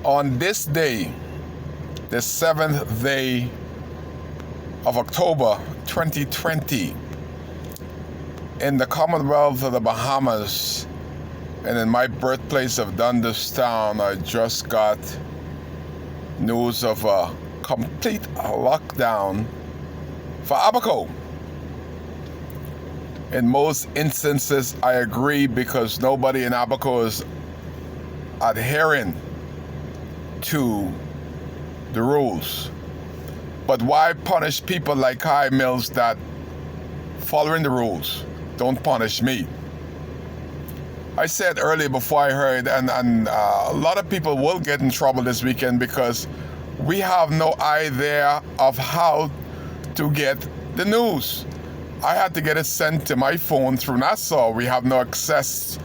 On this day, the 7th day of October 2020, in the Commonwealth of the Bahamas and in my birthplace of Dundas Town, I just got news of a complete lockdown for Abaco. In most instances, I agree because nobody in Abaco is adhering to the rules. But why punish people like Kai Mills that following the rules? Don't punish me. I said earlier before I heard, and a lot of people will get in trouble this weekend because we have no idea of how to get the news. I had to get it sent to my phone through Nassau. We have no access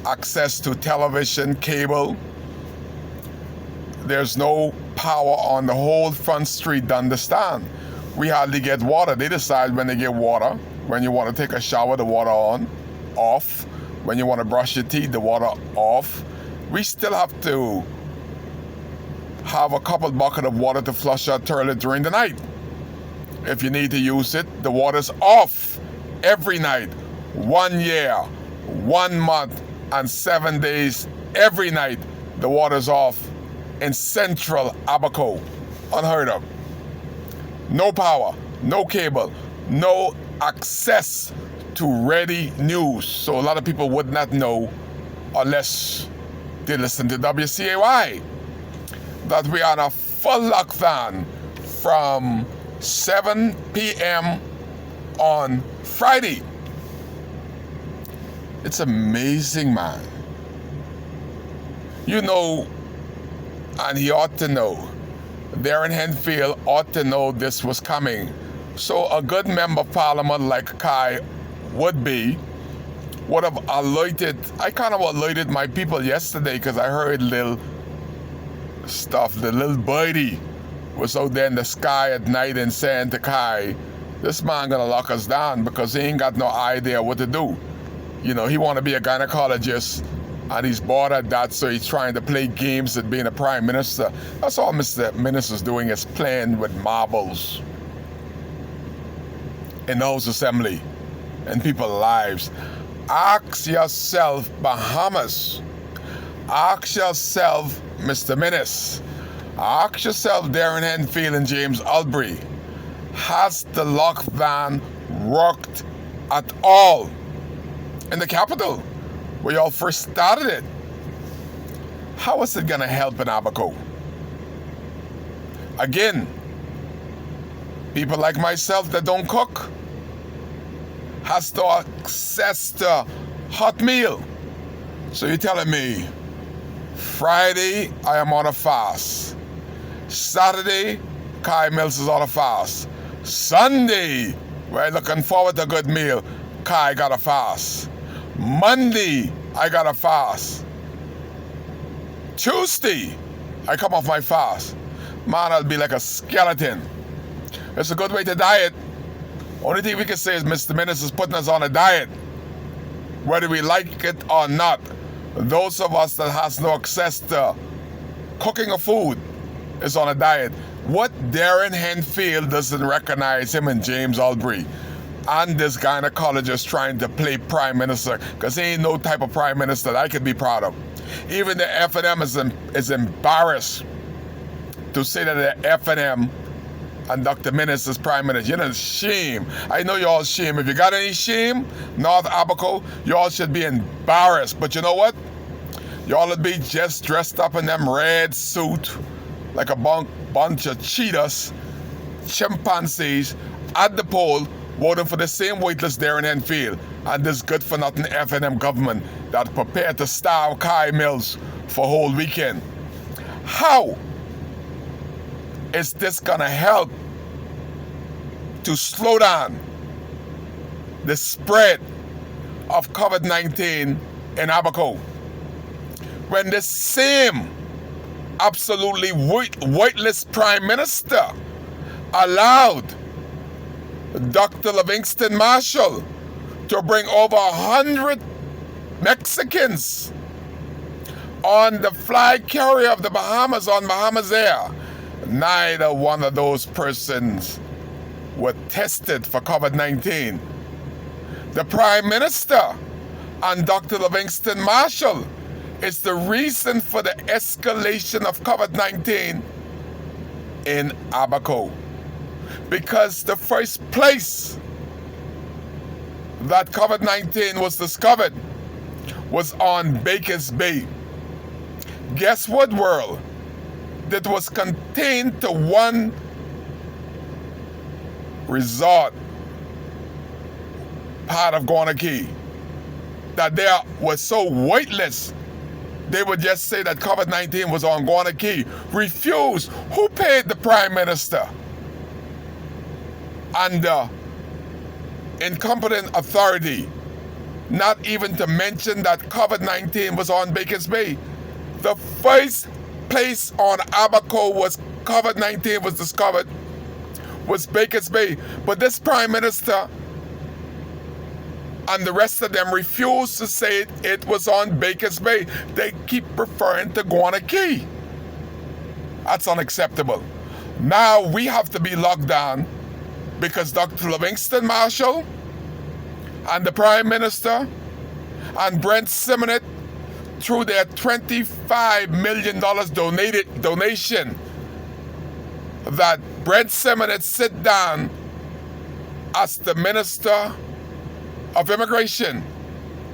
to television, cable. There's no power on the whole front street to understand. We hardly get water. They decide when they get water. When you want to take a shower, the water on, off. When you want to brush your teeth, the water off. We still have to have a couple buckets of water to flush our toilet during the night. If you need to use it, the water's off every night. 1 year, 1 month, and 7 days, every night, the water's off in central Abaco. Unheard of. No power, no cable, no access to ready news. So a lot of people would not know unless they listen to WCAY that we are on a full lockdown from 7 p.m. on Friday. It's amazing, man. You know, and he ought to know. Darren Henfield ought to know this was coming. So a good member of parliament like Kai would have alerted. I kind of alerted my people yesterday because I heard little stuff. The little birdie was out there in the sky at night and saying to Kai, this man gonna lock us down because he ain't got no idea what to do. You know, he want to be a gynecologist and he's bored at that, so he's trying to play games at being a prime minister. That's all Mr. Minister's doing, is playing with marbles in the House Assembly and people's lives. Ask yourself, Bahamas. Ask yourself, Mr. Minister. Ask yourself, Darren Henfield and James Albury. Has the lockdown worked at all in the capital, where y'all first started it? How is it gonna help in Abaco? Again, people like myself that don't cook has to access to hot meal. So you're telling me Friday I am on a fast. Saturday, Kai Mills is on a fast. Sunday, we're looking forward to a good meal, Kai got a fast. Monday, I got a fast. Tuesday, I come off my fast. Man, I'll be like a skeleton. It's a good way to diet. Only thing we can say is Mr. Minister's putting us on a diet, whether we like it or not. Those of us that has no access to cooking of food is on a diet. What Darren Henfield doesn't recognize, him and James Albury, and this gynecologist trying to play prime minister, because he ain't no type of prime minister that I could be proud of. Even the F&M is embarrassed to say that the F&M and Dr. Minister is prime minister. You know, shame. I know y'all shame. If you got any shame, North Abaco, y'all should be embarrassed. But you know what? Y'all would be just dressed up in them red suit like a bunch of cheetahs, chimpanzees at the poll voting for the same weightless Darren Henfield and this good-for-nothing F&M government that prepared to starve Kai Mills for a whole weekend. How is this gonna help to slow down the spread of COVID-19 in Abaco when the same absolutely weightless prime minister allowed Dr. Livingston Marshall to bring over 100 Mexicans on the flag carrier of the Bahamas, on Bahamas Air, neither one of those persons were tested for COVID-19. The Prime Minister and Dr. Livingston Marshall is the reason for the escalation of COVID-19 in Abaco. Because the first place that COVID-19 was discovered was on Baker's Bay. Guess what, world? That was contained to one resort, part of Guana Key, that they were so weightless, they would just say that COVID-19 was on Guana Key. Refuse. Who paid the Prime Minister and the incompetent authority not even to mention that COVID-19 was on Baker's Bay? The first place on Abaco was COVID-19 was discovered was Baker's Bay. But this Prime Minister and the rest of them refused to say it was on Baker's Bay. They keep referring to Guana Key. That's unacceptable. Now we have to be locked down because Dr. Livingston Marshall and the Prime Minister and Brent Simonet, through their $25 million donation, that Brent Simonet sit down as the Minister of Immigration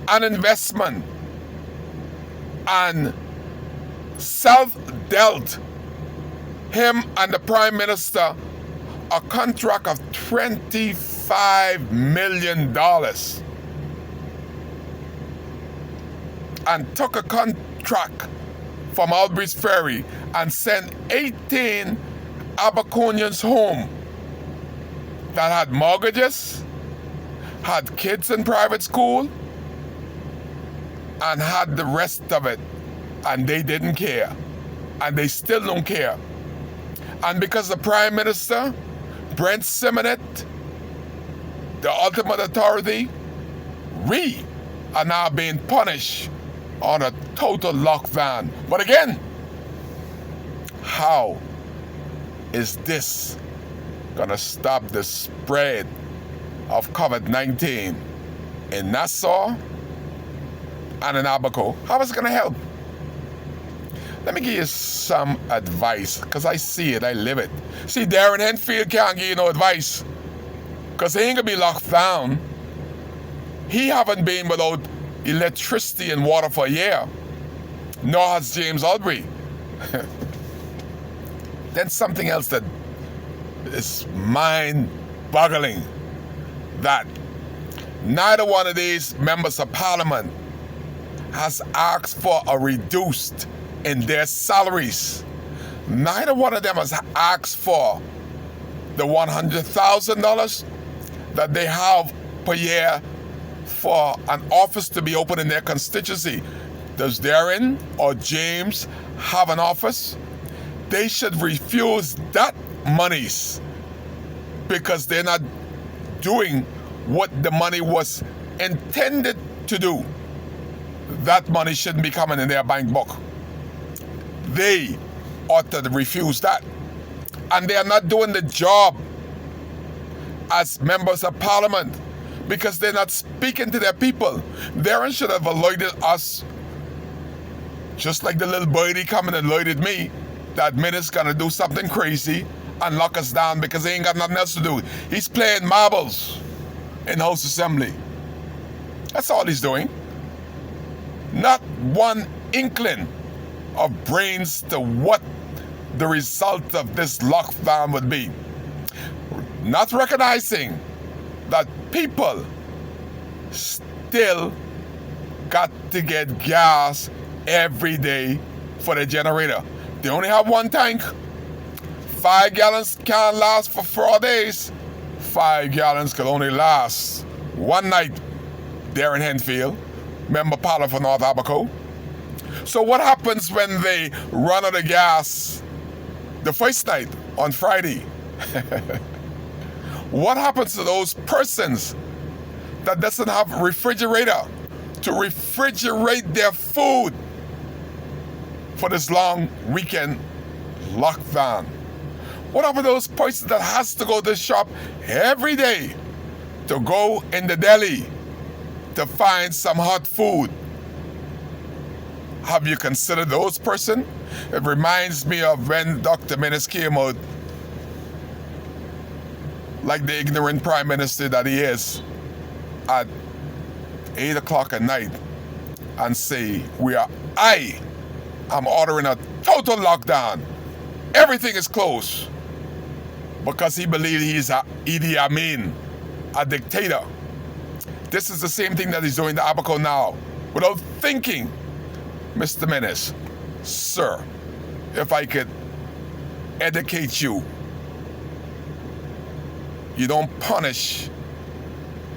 and Investment and self-dealt him and the Prime Minister a contract of $25 million and took a contract from Albury's Ferry and sent 18 Abaconians home that had mortgages, had kids in private school, and had the rest of it, and they didn't care, and they still don't care. And because the Prime Minister, Brent Simonet, the ultimate authority, we are now being punished on a total lockdown. But again, how is this gonna stop the spread of COVID-19 in Nassau and in Abaco? How is it gonna help? Let me give you some advice, because I see it, I live it. See, Darren Henfield can't give you no advice, because he ain't gonna be locked down. He haven't been without electricity and water for a year, nor has James Albury. Then something else that is mind-boggling, that neither one of these members of parliament has asked for a reduced in their salaries. Neither one of them has asked for the $100,000 that they have per year for an office to be open in their constituency. Does Darren or James have an office? They should refuse that monies because they're not doing what the money was intended to do. That money shouldn't be coming in their bank book. They ought to refuse that. And they are not doing the job as members of parliament because they're not speaking to their people. Darren should have alerted us, just like the little birdie coming and alerted me, that Minute's gonna do something crazy and lock us down because he ain't got nothing else to do. He's playing marbles in House Assembly. That's all he's doing. Not one inkling of brains to what the result of this lockdown would be. Not recognizing that people still got to get gas every day for their generator. They only have one tank. 5 gallons can't last for 4 days. 5 gallons can only last one night. Darren Henfield, member parliament for North Abaco. So what happens when they run out of gas the first night on Friday? What happens to those persons that doesn't have a refrigerator to refrigerate their food? for this long weekend lockdown? What about those persons that has to go to the shop every day to go in the deli to find some hot food? Have you considered those persons? It reminds me of when Dr. Menace came out, like the ignorant prime minister that he is, at 8 o'clock at night and say, I am ordering a total lockdown. Everything is closed. Because he believed he's a Idi Amin, a dictator. This is the same thing that he's doing to Abaco now. Without thinking, Mr. Menace, sir, if I could educate you, you don't punish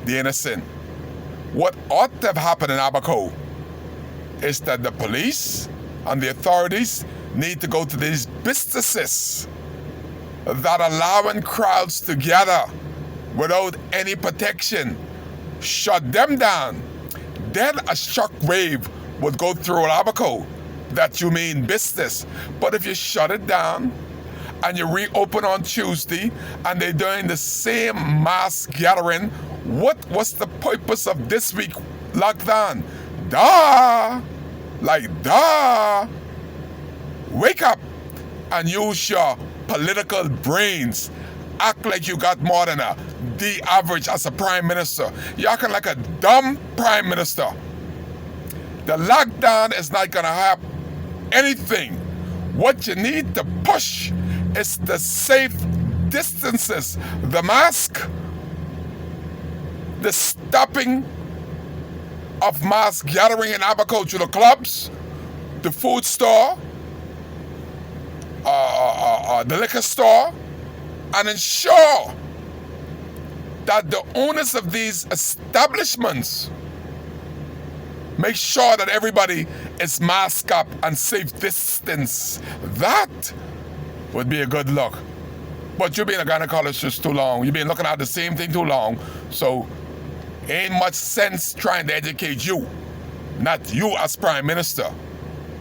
the innocent. What ought to have happened in Abaco is that the police and the authorities need to go to these businesses that are allowing crowds to gather without any protection. Shut them down. Then a shockwave would go through Abaco that you mean business. But if you shut it down and you reopen on Tuesday and they're doing the same mass gathering, what was the purpose of this week lockdown? Wake up and use your political brains. Act like you got more than the average as a prime minister. You're acting like a dumb prime minister. The lockdown is not gonna have anything. What you need to push is the safe distances, the mask, the stopping of mass gathering in Abaco to the clubs, the food store, the liquor store, and ensure that the owners of these establishments make sure that everybody is masked up and safe distance. That would be a good look. But you've been a gynecologist too long. You've been looking at the same thing too long. So ain't much sense trying to educate you. Not you as prime minister.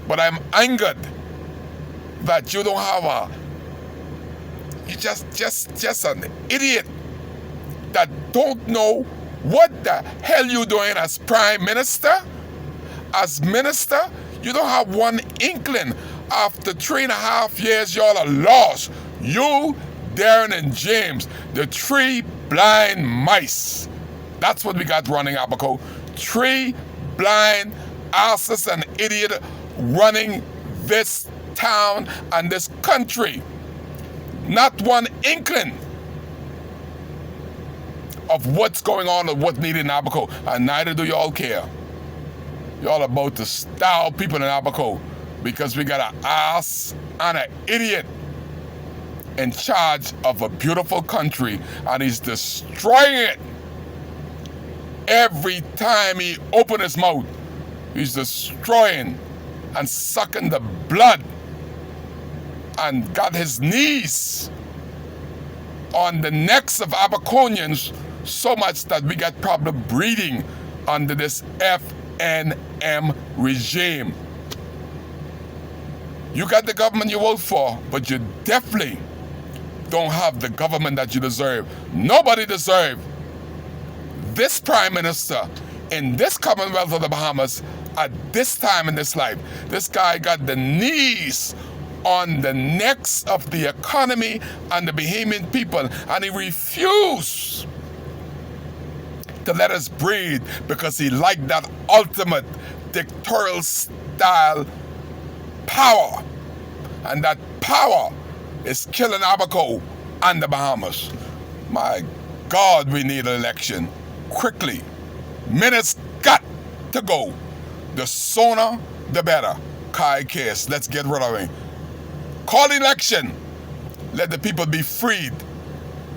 But I'm angered that you don't have you're just an idiot that don't know what the hell you doing as prime minister. As minister, you don't have one inkling. After 3.5 years, y'all are lost. You, Darren, and James, the three blind mice. That's what we got running Abaco. Three blind asses and idiot running this town and this country. Not one inkling of what's going on or what's needed in Abaco, and neither do y'all care. Y'all about to style people in Abaco because we got an ass and an idiot in charge of a beautiful country, and he's destroying it. Every time he opens his mouth, he's destroying and sucking the blood and got his knees on the necks of Abaconians so much that we got problem breathing under this FNM regime. You got the government you vote for, but you definitely don't have the government that you deserve. Nobody deserves this prime minister in this Commonwealth of the Bahamas at this time in this life. This guy got the knees on the necks of the economy and the Bahamian people, and he refused to let us breathe because he liked that ultimate dictatorial style power, and that power is killing Abaco and the Bahamas. My God, we need an election quickly. Minutes got to go. The sooner, the better. Kai Case, let's get rid of him. Call election. Let the people be freed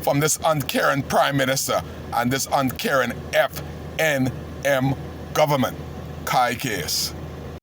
from this uncaring prime minister and this uncaring FNM government. Kai Case.